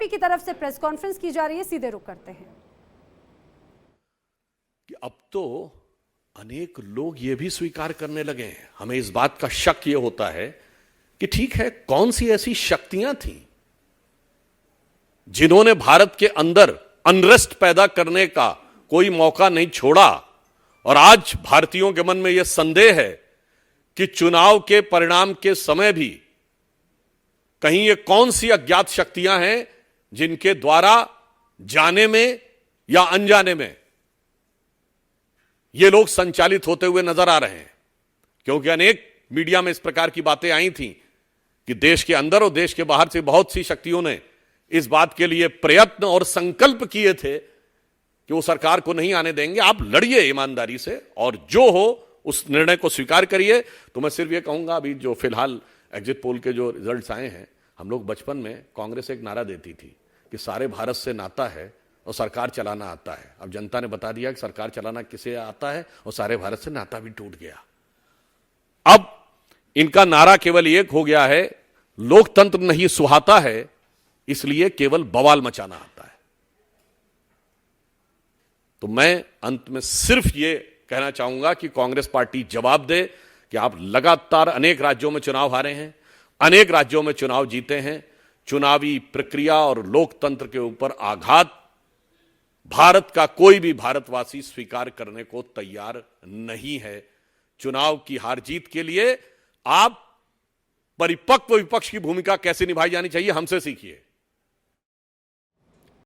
BJP की तरफ से प्रेस कॉन्फ्रेंस की जा रही है, सीधे रुख करते हैं। कि अब तो अनेक लोग ये भी स्वीकार करने लगे हैं, हमें इस बात का शक ये होता है कि ठीक है, कौन सी ऐसी शक्तियां थी जिन्होंने भारत के अंदर अनरेस्ट पैदा करने का कोई मौका नहीं छोड़ा, और आज भारतीयों के मन में यह संदेह है कि चुनाव के परिणाम के समय भी कहीं ये कौन सी अज्ञात शक्तियां हैं जिनके द्वारा जाने में या अनजाने में ये लोग संचालित होते हुए नजर आ रहे हैं। क्योंकि अनेक मीडिया में इस प्रकार की बातें आई थी कि देश के अंदर और देश के बाहर से बहुत सी शक्तियों ने इस बात के लिए प्रयत्न और संकल्प किए थे कि वो सरकार को नहीं आने देंगे, आप लड़िए ईमानदारी से और जो हो उस निर्णय को स्वीकार करिए। तो मैं सिर्फ ये कहूंगा, अभी जो फिलहाल एग्जिट पोल के जो रिजल्ट्स आए हैं, हम लोग बचपन में कांग्रेस एक नारा देती थी कि सारे भारत से नाता है और सरकार चलाना आता है। अब जनता ने बता दिया कि सरकार चलाना किसे आता है और सारे भारत से नाता भी टूट गया। अब इनका नारा केवल एक हो गया है, लोकतंत्र नहीं सुहाता है, इसलिए केवल बवाल मचाना आता है। तो मैं अंत में सिर्फ ये कहना चाहूंगा कि कांग्रेस पार्टी जवाब दे कि आप लगातार अनेक राज्यों में चुनाव हारे हैं, अनेक राज्यों में चुनाव जीते हैं। चुनावी प्रक्रिया और लोकतंत्र के ऊपर आघात भारत का कोई भी भारतवासी स्वीकार करने को तैयार नहीं है। चुनाव की हार जीत के लिए आप परिपक्व विपक्ष की भूमिका कैसे निभाई जानी चाहिए, हमसे सीखिए।